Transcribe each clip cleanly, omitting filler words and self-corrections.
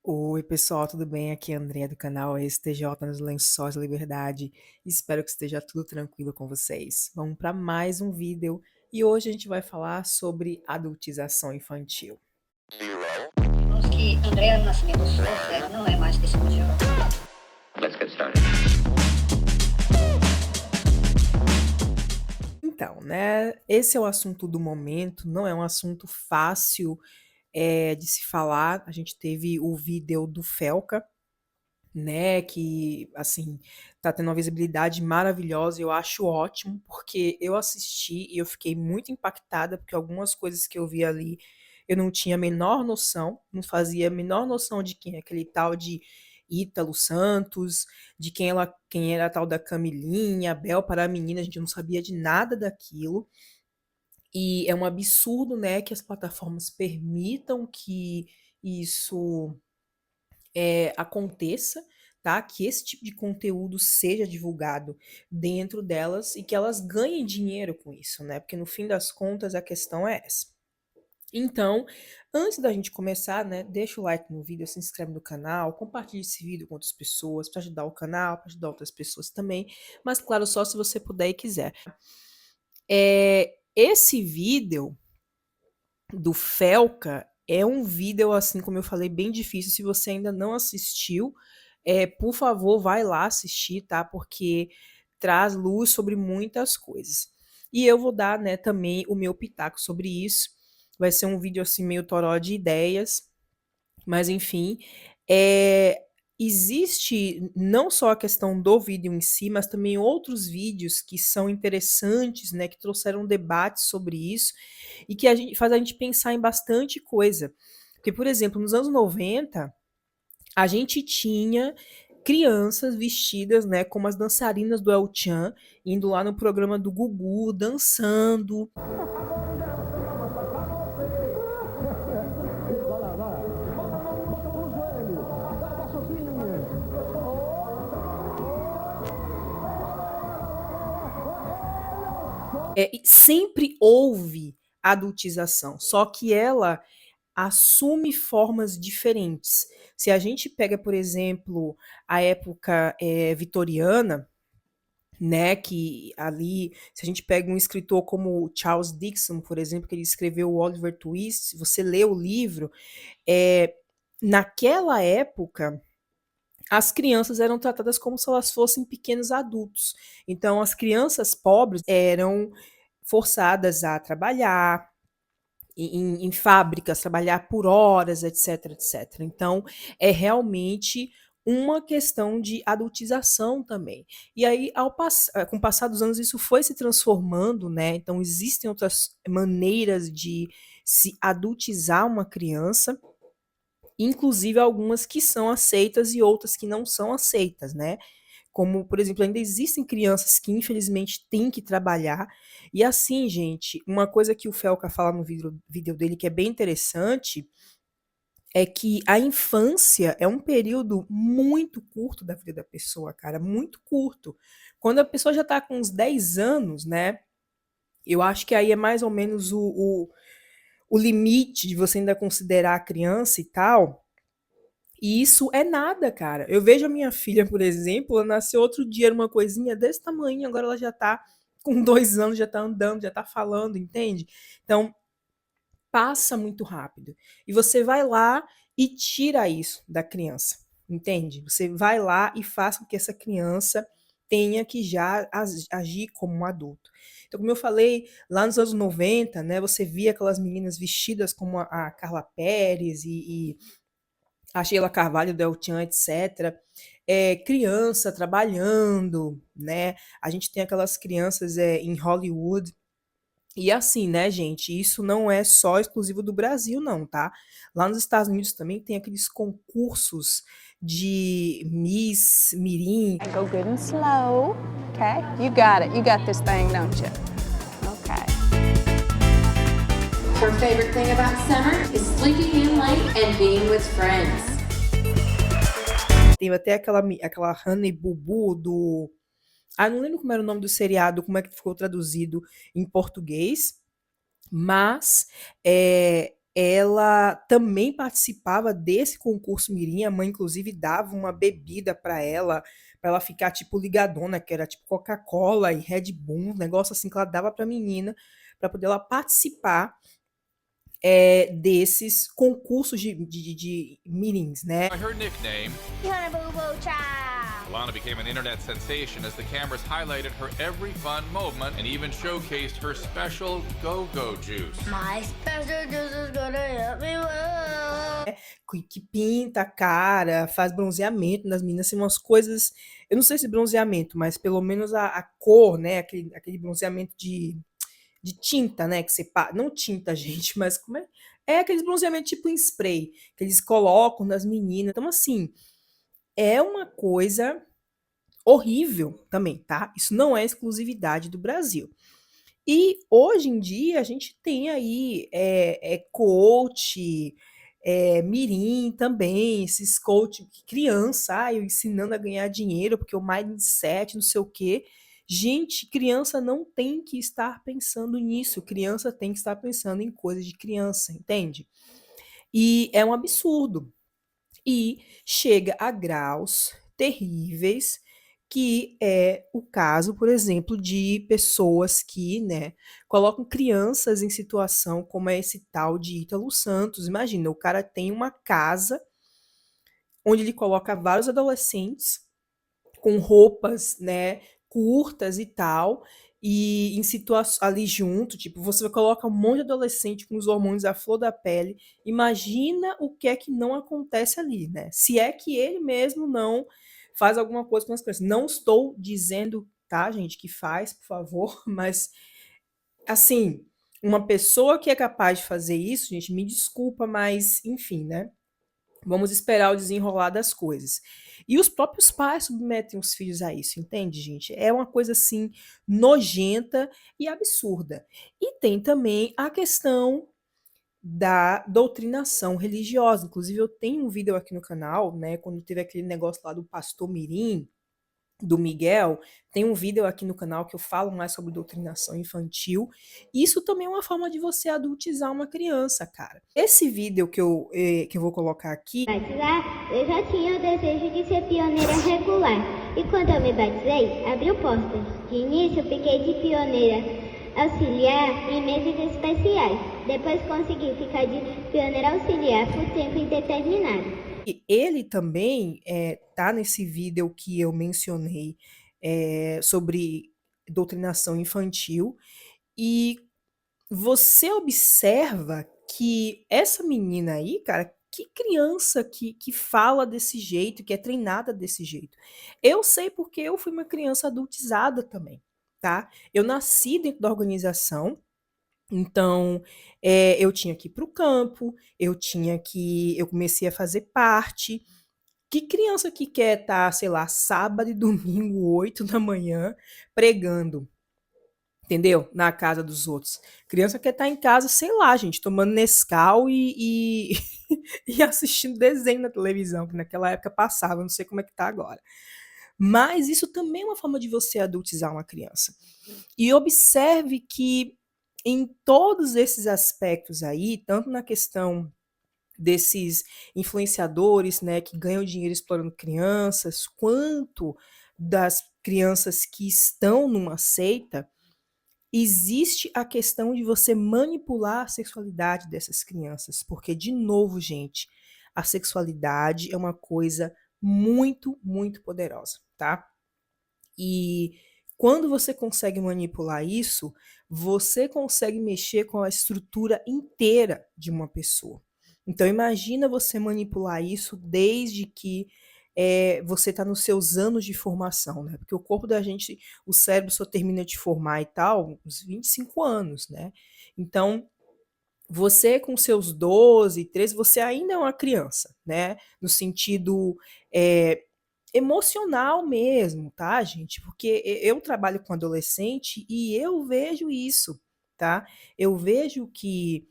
Oi, pessoal, tudo bem? Aqui é a Andrea do canal STJ nos Lençóis da Liberdade. Espero que esteja tudo tranquilo com vocês. Vamos para mais um vídeo e hoje a gente vai falar sobre adultização infantil. Acho que Andréa Nascimento Souza não é mais desse museu. Let's get started. Então, né, esse é o assunto do momento, não é um assunto fácil de se falar. A gente teve o vídeo do Felca, né, que, assim, tá tendo uma visibilidade maravilhosa e eu acho ótimo, porque eu assisti e eu fiquei muito impactada, porque algumas coisas que eu vi ali eu não tinha a menor noção, não fazia a menor noção de quem é aquele tal de Ítalo Santos, de quem era a tal da Camilinha, Bel para a menina, a gente não sabia de nada daquilo. E é um absurdo, né, que as plataformas permitam que isso aconteça, tá? Que esse tipo de conteúdo seja divulgado dentro delas e que elas ganhem dinheiro com isso, né? Porque no fim das contas a questão é essa. Então, antes da gente começar, né, deixa o like no vídeo, se inscreve no canal, compartilhe esse vídeo com outras pessoas para ajudar o canal, para ajudar outras pessoas também, mas claro, só se você puder e quiser. Esse vídeo do Felca é um vídeo, assim como eu falei, bem difícil. Se você ainda não assistiu, por favor, vai lá assistir, tá? Porque traz luz sobre muitas coisas. E eu vou dar, né, também o meu pitaco sobre isso. Vai ser um vídeo assim meio toró de ideias, mas enfim, é, existe não só a questão do vídeo em si, mas também outros vídeos que são interessantes, né, que trouxeram um debate sobre isso e que faz a gente pensar em bastante coisa. Porque, por exemplo, nos anos 90, a gente tinha crianças vestidas, né, como as dançarinas do El Chan, indo lá no programa do Gugu, dançando. E sempre houve adultização, só que ela assume formas diferentes. Se a gente pega, por exemplo, a época vitoriana, né, que ali, se a gente pega um escritor como Charles Dickens, por exemplo, que ele escreveu o Oliver Twist, se você lê o livro, é, naquela época as crianças eram tratadas como se elas fossem pequenos adultos. Então, as crianças pobres eram forçadas a trabalhar em fábricas, trabalhar por horas, etc, etc. Então, é realmente uma questão de adultização também. E aí, com o passar dos anos, isso foi se transformando, né? Então, existem outras maneiras de se adultizar uma criança, inclusive algumas que são aceitas e outras que não são aceitas, né? Como, por exemplo, ainda existem crianças que infelizmente têm que trabalhar. E assim, gente, uma coisa que o Felca fala no vídeo dele que é bem interessante é que a infância é um período muito curto da vida da pessoa, cara, muito curto. Quando a pessoa já tá com uns 10 anos, né? Eu acho que aí é mais ou menos o limite de você ainda considerar a criança e tal. E isso é nada, cara. Eu vejo a minha filha, por exemplo, ela nasceu outro dia, era uma coisinha desse tamanho, agora ela já tá com 2 anos, já tá andando, já tá falando, entende? Então, passa muito rápido. E você vai lá e tira isso da criança, entende? Você vai lá e faz com que essa criança tenha que já agir como um adulto. Então, como eu falei, lá nos anos 90, né, você via aquelas meninas vestidas como a Carla Pérez e a Sheila Carvalho, do El Chan, etc. Criança trabalhando, né? A gente tem aquelas crianças em Hollywood. E assim, né, gente, isso não é só exclusivo do Brasil, não, tá? Lá nos Estados Unidos também tem aqueles concursos de Miss Mirim. Go good and slow, okay? You got it. You got this thing, don't you? Okay. Her favorite thing about summer is sleeping in late and being with friends. Tem até aquela Honey Bubu do... Ah, não lembro como era o nome do seriado, como é que ficou traduzido em português, mas ela também participava desse concurso mirim, a mãe inclusive dava uma bebida para ela ficar tipo ligadona, que era tipo Coca-Cola e Red Bull, um negócio assim que ela dava pra menina, para poder ela participar desses concursos de mirins, né? By her nickname, Alana became an internet sensation as the cameras highlighted her every fun moment and even showcased her special go-go juice. My special juice is gonna help me well. Que pinta a cara, faz bronzeamento nas meninas, assim, umas coisas. Eu não sei se bronzeamento, mas pelo menos a cor, né? Aquele bronzeamento de tinta, né? Que você não tinta, gente, mas como é? É aqueles bronzeamentos tipo em spray, que eles colocam nas meninas. Então, assim, é uma coisa horrível também, tá? Isso não é exclusividade do Brasil. E hoje em dia a gente tem aí coach, mirim também, esses coach criança, eu ensinando a ganhar dinheiro, porque o mindset, não sei o quê. Gente, criança não tem que estar pensando nisso, criança tem que estar pensando em coisas de criança, entende? E é um absurdo. E chega a graus terríveis, que é o caso, por exemplo, de pessoas que, né, colocam crianças em situação como é esse tal de Ítalo Santos. Imagina, o cara tem uma casa onde ele coloca vários adolescentes com roupas, né, curtas e tal, e em situação ali junto, tipo, você coloca um monte de adolescente com os hormônios à flor da pele, imagina o que é que não acontece ali, né? Se é que ele mesmo não faz alguma coisa com as crianças. Não estou dizendo, tá, gente, que faz, por favor, mas assim, uma pessoa que é capaz de fazer isso, gente, me desculpa, mas enfim, né? Vamos esperar o desenrolar das coisas. E os próprios pais submetem os filhos a isso, entende, gente? É uma coisa assim nojenta e absurda. E tem também a questão da doutrinação religiosa. Inclusive, eu tenho um vídeo aqui no canal, né? Quando teve aquele negócio lá do pastor Mirim, do Miguel, tem um vídeo aqui no canal que eu falo mais sobre doutrinação infantil. Isso também é uma forma de você adultizar uma criança, cara. Esse vídeo que eu vou colocar aqui. Batizar, eu já tinha o desejo de ser pioneira regular. E quando eu me batizei, abriu portas. De início, fiquei de pioneira auxiliar em meses especiais. Depois consegui ficar de pioneira auxiliar por tempo indeterminado. Ele também tá nesse vídeo que eu mencionei sobre doutrinação infantil, e você observa que essa menina aí, cara, que criança que fala desse jeito, que é treinada desse jeito. Eu sei porque eu fui uma criança adultizada também, tá? Eu nasci dentro da organização, então, eu tinha que ir para o campo, eu comecei a fazer parte. Que criança que quer estar, sei lá, sábado e domingo, 8 da manhã, pregando, entendeu? Na casa dos outros. Criança quer estar em casa, sei lá, gente, tomando Nescau e assistindo desenho na televisão, que naquela época passava, não sei como é que tá agora. Mas isso também é uma forma de você adultizar uma criança. E observe que em todos esses aspectos aí, tanto na questão desses influenciadores, né, que ganham dinheiro explorando crianças, quanto das crianças que estão numa seita, existe a questão de você manipular a sexualidade dessas crianças, porque, de novo, gente, a sexualidade é uma coisa muito, muito poderosa, tá? E quando você consegue manipular isso, você consegue mexer com a estrutura inteira de uma pessoa. Então, imagina você manipular isso desde que você está nos seus anos de formação, né? Porque o corpo da gente, o cérebro só termina de formar e tal, uns 25 anos, né? Então, você com seus 12, 13, você ainda é uma criança, né? No sentido emocional mesmo, tá, gente? Porque eu trabalho com adolescente e eu vejo isso, tá? Eu vejo que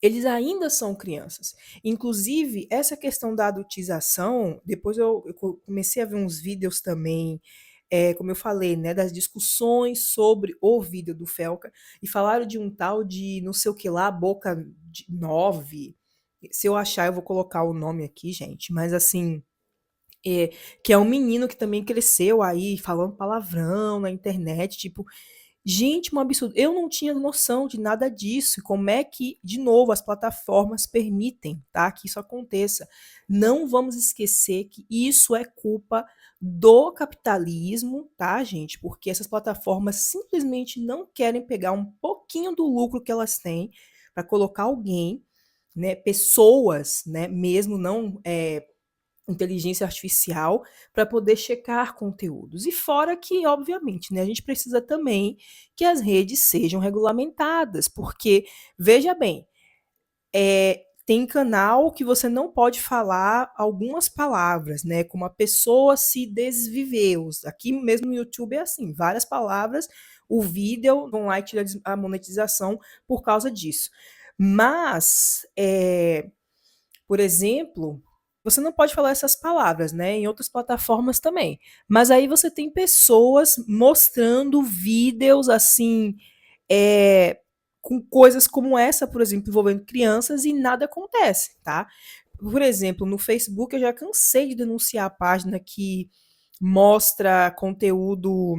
eles ainda são crianças. Inclusive, essa questão da adultização, depois eu comecei a ver uns vídeos também como eu falei, né, das discussões sobre o vídeo do Felca, e falaram de um tal de não sei o que lá, Boca de 9. Se eu achar, eu vou colocar o nome aqui, gente, mas assim, é, que é um menino que também cresceu aí falando palavrão na internet, tipo, gente, um absurdo. Eu não tinha noção de nada disso. Como é que, de novo, as plataformas permitem, tá, que isso aconteça? Não vamos esquecer que isso é culpa do capitalismo, tá, gente? Porque essas plataformas simplesmente não querem pegar um pouquinho do lucro que elas têm para colocar alguém, né, pessoas, né, mesmo não inteligência artificial para poder checar conteúdos. E fora que, obviamente, né, a gente precisa também que as redes sejam regulamentadas, porque, veja bem, tem canal que você não pode falar algumas palavras, né? Como a pessoa se desviveu. Aqui mesmo no YouTube é assim, várias palavras, o vídeo vão lá e tira a monetização por causa disso. Mas, por exemplo, você não pode falar essas palavras, né? Em outras plataformas também. Mas aí você tem pessoas mostrando vídeos assim, é, com coisas como essa, por exemplo, envolvendo crianças e nada acontece, tá? Por exemplo, no Facebook eu já cansei de denunciar a página que mostra conteúdo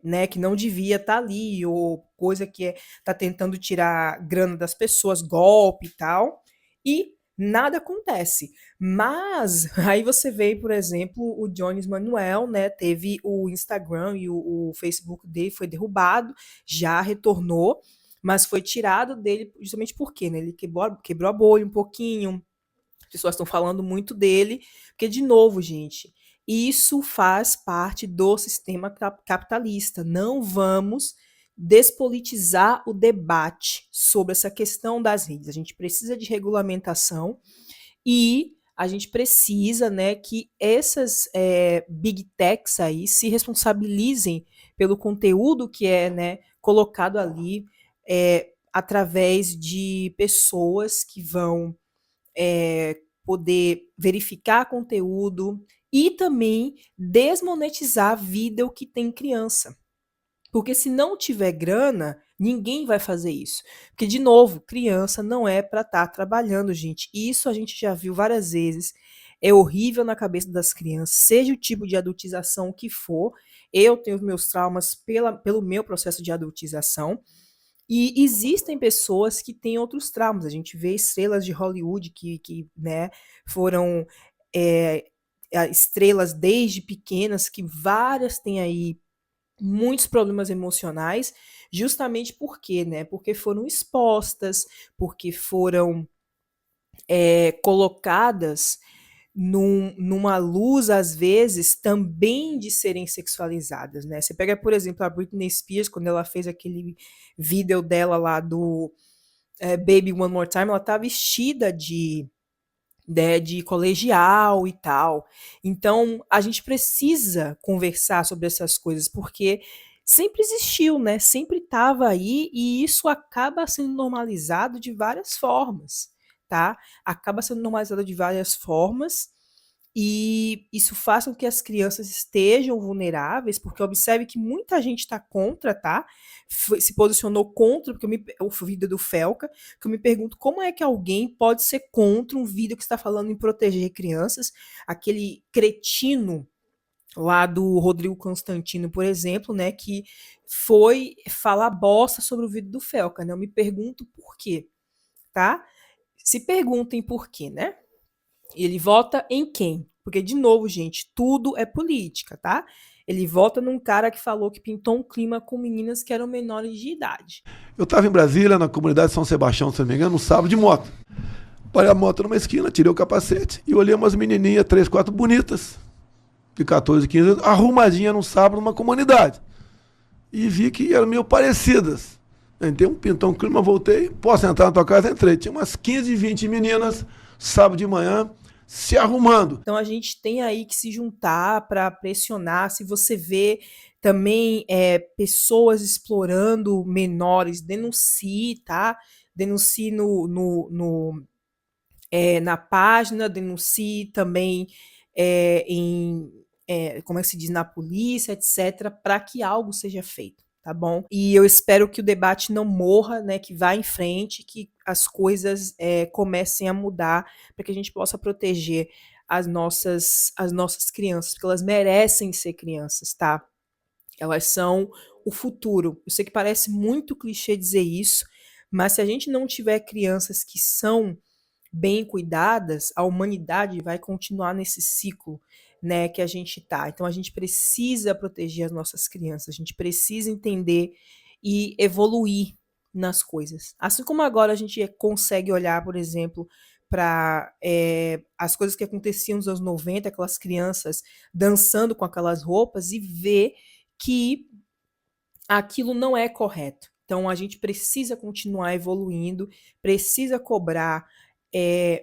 né, que não devia estar ali, ou coisa que tá tentando tirar grana das pessoas, golpe e tal, e nada acontece. Mas aí você vê, por exemplo, o Jones Manuel, né, teve o Instagram e o Facebook dele foi derrubado, já retornou, mas foi tirado dele justamente porque, né, ele quebrou a bolha um pouquinho, as pessoas estão falando muito dele, porque, de novo, gente, isso faz parte do sistema capitalista. Não vamos despolitizar o debate sobre essa questão das redes. A gente precisa de regulamentação e a gente precisa, né, que essas big techs aí se responsabilizem pelo conteúdo que é, né, colocado ali através de pessoas que vão poder verificar conteúdo e também desmonetizar vídeo que tem criança. Porque se não tiver grana, ninguém vai fazer isso. Porque, de novo, criança não é para estar trabalhando, gente. Isso a gente já viu várias vezes. É horrível na cabeça das crianças, seja o tipo de adultização que for. Eu tenho os meus traumas pelo meu processo de adultização. E existem pessoas que têm outros traumas. A gente vê estrelas de Hollywood que né, foram estrelas desde pequenas, que várias têm aí muitos problemas emocionais, justamente por quê, né? Porque foram expostas, porque foram colocadas numa luz, às vezes, também de serem sexualizadas, né? Você pega, por exemplo, a Britney Spears, quando ela fez aquele vídeo dela lá do Baby One More Time, ela tá vestida de colegial e tal. Então, a gente precisa conversar sobre essas coisas, porque sempre existiu, né? Sempre estava aí, e isso acaba sendo normalizado de várias formas, tá? Acaba sendo normalizado de várias formas, e isso faz com que as crianças estejam vulneráveis, porque observe que muita gente está contra, tá? Se posicionou contra, porque o vídeo do Felca, que eu me pergunto como é que alguém pode ser contra um vídeo que está falando em proteger crianças, aquele cretino lá do Rodrigo Constantino, por exemplo, né, que foi falar bosta sobre o vídeo do Felca, né? Eu me pergunto por quê, tá? Se perguntem por quê, né? Ele vota em quem? Porque, de novo, gente, tudo é política, tá? Ele vota num cara que falou que pintou um clima com meninas que eram menores de idade. Eu estava em Brasília, na comunidade de São Sebastião, se não me engano, no sábado de moto. Parei a moto numa esquina, tirei o capacete e olhei umas menininhas, 3, 4 bonitas, de 14, 15 anos, arrumadinhas num sábado numa comunidade. E vi que eram meio parecidas. Entrei pintou um clima, voltei, posso entrar na tua casa? Entrei. Tinha umas 15, 20 meninas, sábado de manhã, se arrumando. Então a gente tem aí que se juntar para pressionar. Se você vê também pessoas explorando menores, denuncie, tá? Denuncie na página, denuncie também em como é que se diz, na polícia, etc., para que algo seja feito, tá bom? E eu espero que o debate não morra, né, que vá em frente, que as coisas comecem a mudar, para que a gente possa proteger as nossas crianças, porque elas merecem ser crianças, tá? Elas são o futuro. Eu sei que parece muito clichê dizer isso, mas se a gente não tiver crianças que são bem cuidadas, a humanidade vai continuar nesse ciclo, né, que a gente tá. Então a gente precisa proteger as nossas crianças, a gente precisa entender e evoluir nas coisas. Assim como agora a gente consegue olhar, por exemplo, para as coisas que aconteciam nos anos 90, aquelas crianças dançando com aquelas roupas e ver que aquilo não é correto. Então a gente precisa continuar evoluindo, precisa cobrar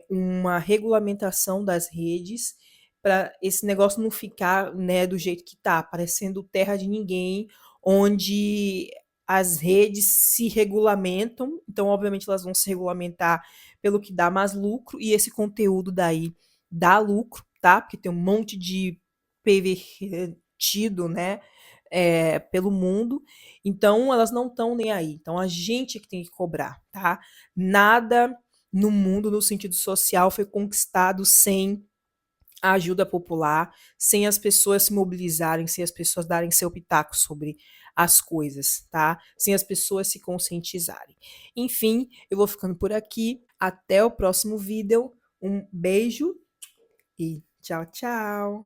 uma regulamentação das redes para esse negócio não ficar, né, do jeito que está, parecendo terra de ninguém, onde as redes se regulamentam, então obviamente elas vão se regulamentar pelo que dá mais lucro, e esse conteúdo daí dá lucro, tá? Porque tem um monte de pervertido, né, pelo mundo, então elas não estão nem aí. Então a gente é que tem que cobrar, tá? Nada no mundo, no sentido social, foi conquistado sem a ajuda popular, sem as pessoas se mobilizarem, sem as pessoas darem seu pitaco sobre as coisas, tá? Sem as pessoas se conscientizarem. Enfim, eu vou ficando por aqui. Até o próximo vídeo. Um beijo e tchau, tchau!